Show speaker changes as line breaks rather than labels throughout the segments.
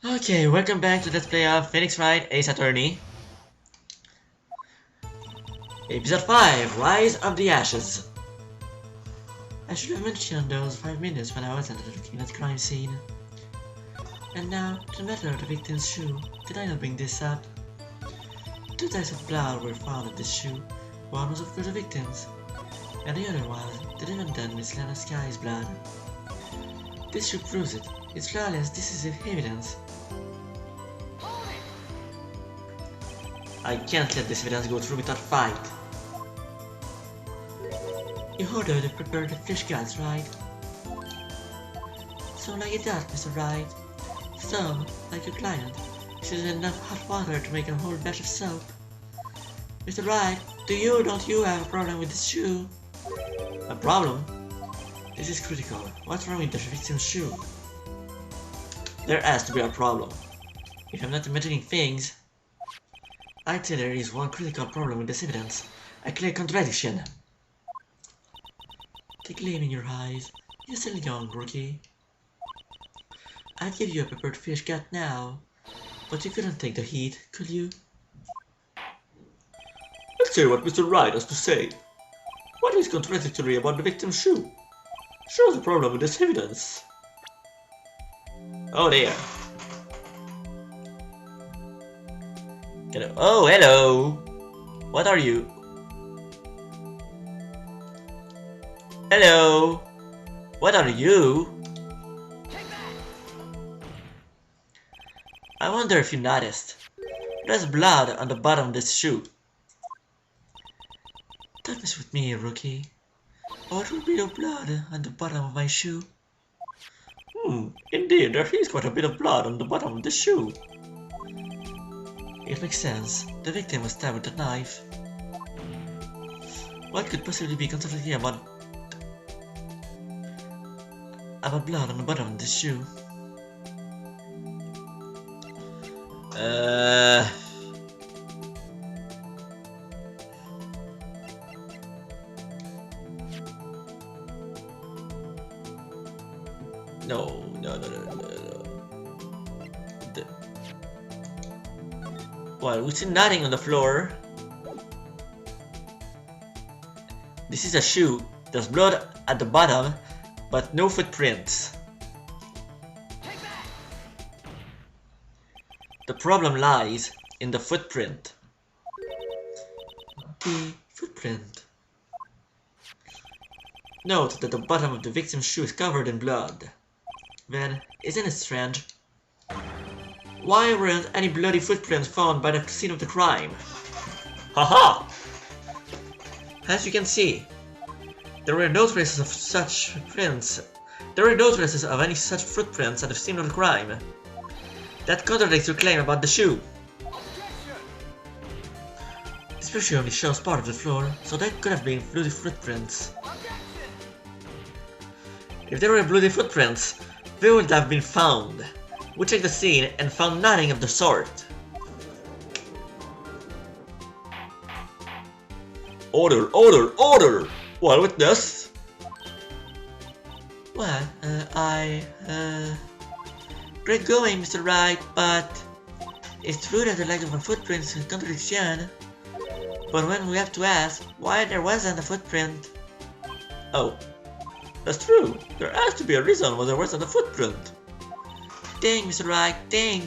Okay, welcome back to Let's Play of Phoenix Wright Ace Attorney. Episode 5, Rise of the Ashes. I should have mentioned those 5 minutes when I wasn't looking at the crime scene. And now, to the matter of the victim's shoe. Did I not bring this up? 2 types of blood were found in this shoe. One was of course the victim's, and the other was the defendant Miss Lana Skye's blood. This shoe proves it. It's flawless, decisive evidence. I can't let this evidence go through without fight. You ordered to prepare the fish guts, right? So like it does, Mr. Wright. So, like your client, she used enough hot water to make a whole batch of soap. Mr. Wright, don't you have a problem with this shoe? A problem? This is critical. What's wrong with the victim's shoe? There has to be a problem. If I'm not imagining things, I'd say there is one critical problem with this evidence. A clear contradiction. The gleam in your eyes. You're still young, rookie. I'd give you a peppered fish gut now, but you couldn't take the heat, could you? Let's hear what Mr. Wright has to say. What is contradictory about the victim's shoe? Shows the problem with this evidence. Oh dear. Oh, hello. What are you? Hello. What are you? I wonder if you noticed. There's blood on the bottom of this shoe. Don't mess with me, rookie. What would be no blood on the bottom of my shoe? Indeed, there is quite a bit of blood on the bottom of the shoe. It makes sense. The victim was stabbed with a knife. What could possibly be contradictory about blood on the bottom of this shoe? No. Well, we see nothing on the floor. This is a shoe. There's blood at the bottom, but no footprints. The problem lies in the footprint. The footprint. Note that the bottom of the victim's shoe is covered in blood. Then, isn't it strange? Why weren't any bloody footprints found by the scene of the crime? Haha! As you can see, there were no traces of such footprints. There were no traces of any such footprints at the scene of the crime. That contradicts your claim about the shoe. This picture only shows part of the floor, so that could have been bloody footprints. If there were bloody footprints, they would have been found. We checked the scene and found nothing of the sort. Order! Well, witness? Well, great going, Mr. Wright, but it's true that the lack of a footprint is a contradiction. But when we have to ask why there wasn't a footprint... Oh, that's true. There has to be a reason why there wasn't a footprint. Dang, Mr. Wright, dang!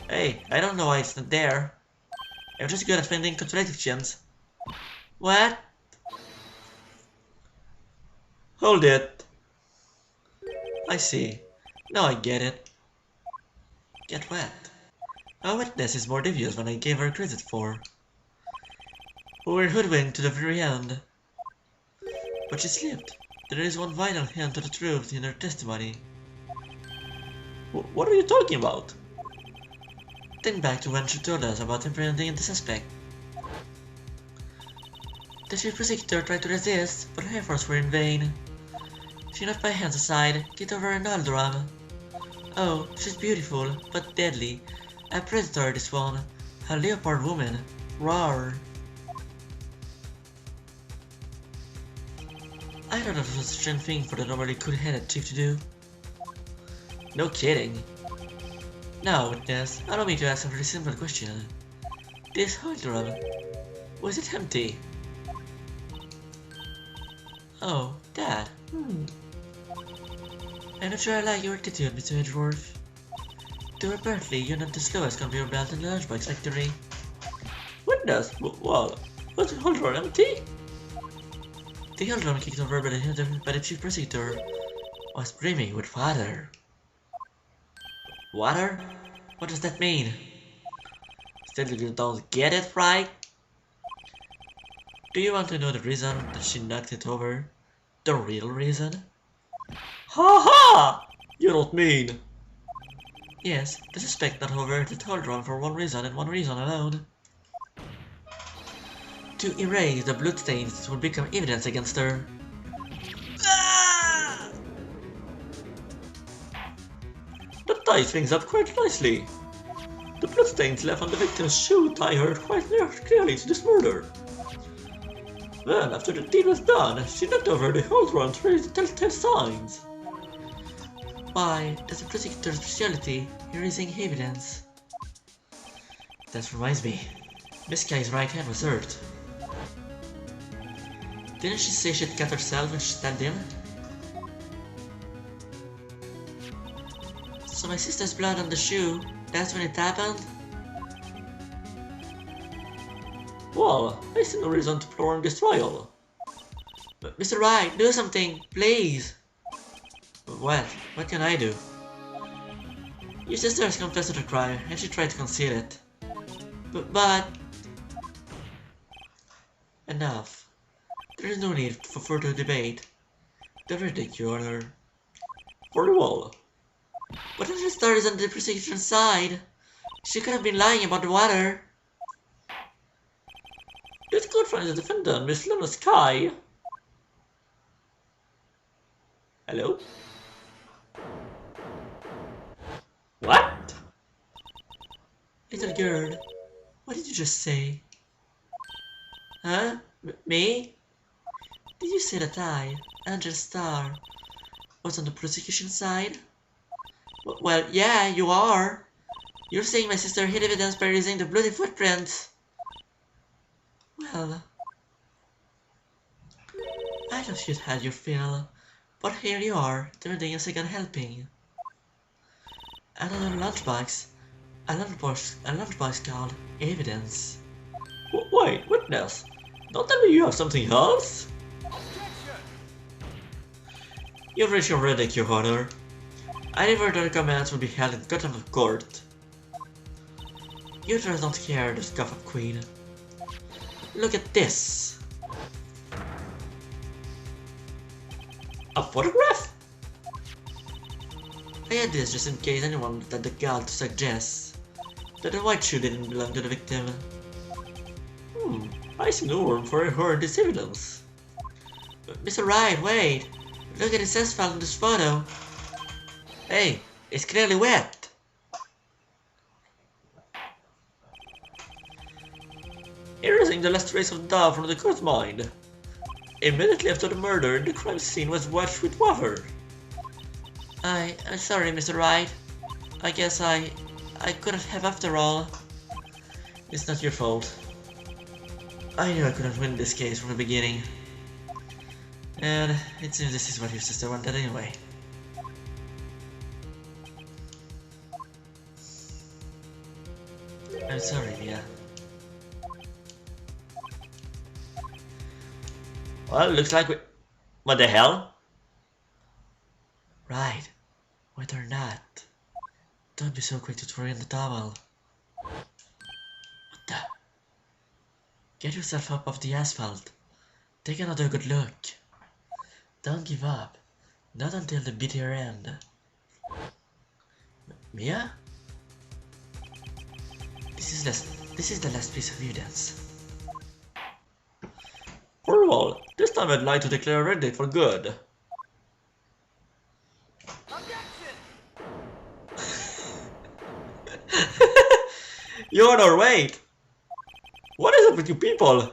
Hey, I don't know why it's not there. I'm just good at finding contradictions. What? Hold it. I see. Now I get it. Get what? Our witness is more devious than I gave her credit for. We were hoodwinked to the very end. But she slipped. There is one vital hint to the truth in her testimony. What are you talking about? Think back to when she told us about imprisoning the suspect. The chief prosecutor tried to resist, but her efforts were in vain. She knocked my hands aside, kicked over an doldrum. Oh, she's beautiful, but deadly. A predator, this one. A leopard woman. Roar. I thought that was a strange thing for the normally cool-headed chief to do. No kidding. Now, witness, allow me to ask a very simple question. This hold room, was it empty? Oh, that. I'm not sure I like your attitude, Mr. Edgeworth. Though apparently you're not the slowest conveyor belt in the lunchbox factory. Witness? Well, was the hold room empty? The hold room kicked over by the chief prosecutor was brimming with water. Water? What does that mean? Still you don't get it, right? Do you want to know the reason that she knocked it over? The real reason? Ha ha! You don't mean... Yes, the suspect knocked over the hold room for one reason and one reason alone. To erase the bloodstains that would become evidence against her. Ah! That ties things up quite nicely. The bloodstains left on the victim's shoe tie her quite clearly to this murder. Then, after the deed was done, she knocked over the hold room to raise the telltale signs. Why, that's the prosecutor's specialty, erasing evidence. That reminds me, Miss Skye's right hand was hurt. Didn't she say she'd cut herself when she stabbed him? So my sister's blood on the shoe, that's when it happened? Well, I see no reason to prolong this trial. But Mr. Wright, do something, please! What? What can I do? Your sister has confessed to the crime, and she tried to conceal it. But... Enough. There is no need for further debate. The verdict, Your Honor. Very well. But if the star is on the prosecution's side, she could have been lying about the water. Let's go find the defendant, Miss Lana Skye. Hello? What? Little girl, what did you just say? Huh? Me? Did you say that I, Angel Star, was on the prosecution side? Well, yeah, you are. You're saying my sister hid evidence by erasing the bloody footprints. Well, I thought you'd had your fill, but here you are, demanding a second helping. Another lunchbox. A lunchbox called evidence. Wait, witness. Don't tell me you have something else? You've reached your verdict, Your Honor. Any further comments will be held in contempt of court. You just don't care, the scuff up queen. Look at this. A photograph? I had this just in case anyone had the gall to suggest that the white shoe didn't belong to the victim. I see no room for her in this evidence. Mr. Wright, wait! Look at the asphalt in this photo. Hey, it's clearly wet. Erasing the last trace of doubt from the court's mind. Immediately after the murder, the crime scene was washed with water. I'm sorry, Mr. Wright. I guess I couldn't have after all. It's not your fault. I knew I couldn't win this case from the beginning. And it seems this is what your sister wanted anyway. I'm sorry, Mia. Well, looks like we... What the hell? Right. Whether or not. Don't be so quick to throw in the towel. What the? Get yourself up off the asphalt. Take another good look. Don't give up. Not until the bitter end. Mia? This is the last piece of evidence. Very well. This time I'd like to declare a verdict for good. Your Honor, wait! What is up with you people?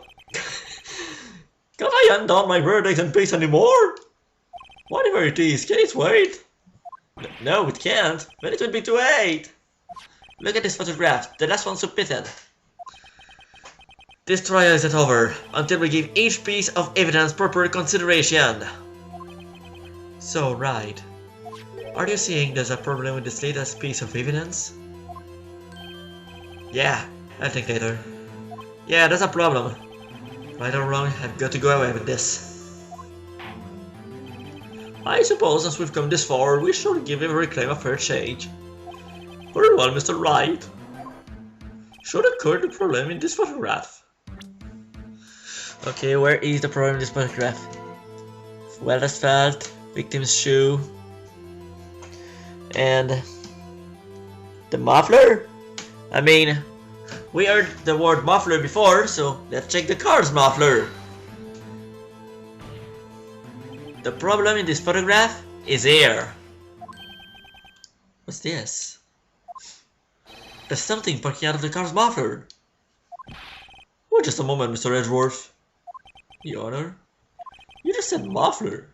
Can't I hand down my verdict and peace anymore? Whatever it is, can it wait? No, it can't. Then it would be too late. Look at this photograph, the last one submitted. This trial isn't over until we give each piece of evidence proper consideration. So, Wright, are you saying there's a problem with this latest piece of evidence? Yeah, I'll think later. Yeah, that's a problem. Right or wrong, I've got to go away with this. I suppose as we've come this far, we should give every claim a fair shake. Very well, Mr. Wright. Should occur the problem in this photograph. Okay, where is the problem in this photograph? Well asphalt, victim's shoe, and the muffler? I mean, we heard the word muffler before, so let's check the car's muffler. The problem in this photograph is air. What's this? There's something poking out of the car's muffler. Wait just a moment, Mr. Edgeworth. Your Honor, you just said muffler.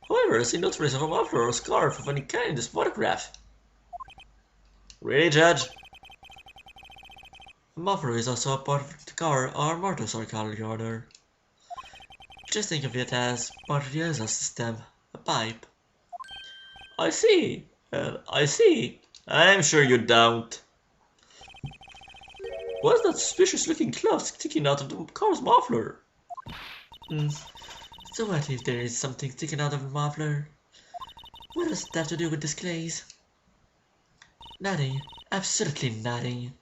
However, I see no trace of a muffler or scarf of any kind in this photograph. Really, Judge? The muffler is also a part of the car or motorcycle, Your Honor. Just think of it as part of the exhaust system, a pipe. I see. I see. I'm sure you don't. What's that suspicious-looking cloth sticking out of the car's muffler? So what if there is something sticking out of the muffler? What does that have to do with this glaze? Nothing. Absolutely nothing.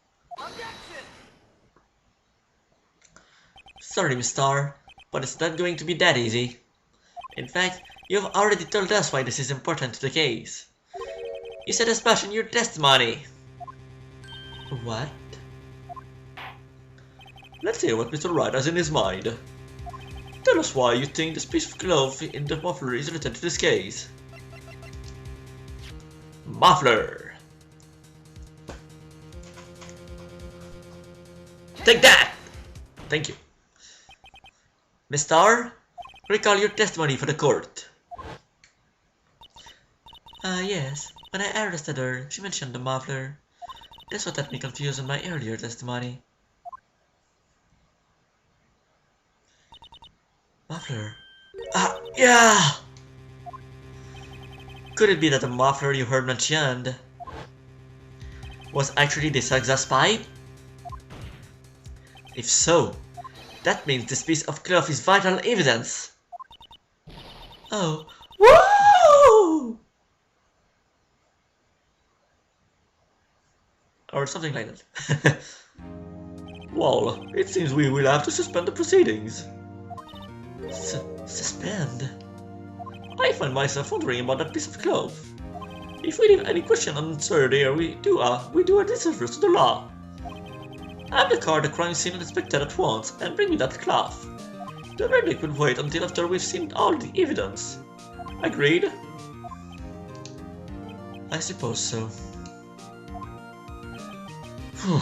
Sorry, Miss Starr, but it's not going to be that easy. In fact, you've already told us why this is important to the case. You said as much in your testimony. What? Let's hear what Mr. Wright has in his mind. Tell us why you think this piece of glove in the muffler is related to this case. Muffler! Take that! Thank you. Miss Starr, recall your testimony for the court. Yes. When I arrested her, she mentioned the muffler. That's what had me confused in my earlier testimony. Muffler? Yeah! Could it be that the muffler you heard mentioned was actually this exhaust pipe? If so, that means this piece of cloth is vital evidence. Oh, woo! Or something like that. Well, it seems we will have to suspend the proceedings. Suspend? I find myself wondering about that piece of cloth. If we leave any question unanswered here, we do a disservice to the law. Have the car at the crime scene inspected at once and bring me that cloth. The verdict will wait until after we've seen all the evidence. Agreed? I suppose so. Whew.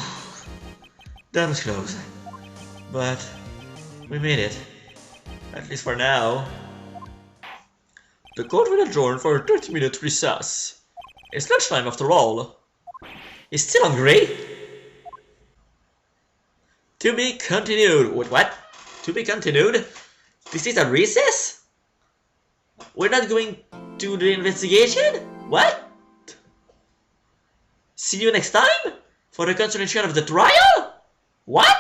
That was close. But we made it. At least for now. The court will adjourn for a 30-minute recess. It's lunchtime after all. He's still hungry? To be continued. Wait, what? To be continued? This is a recess? We're not going to the investigation? What? See you next time? For the continuation of the trial? What?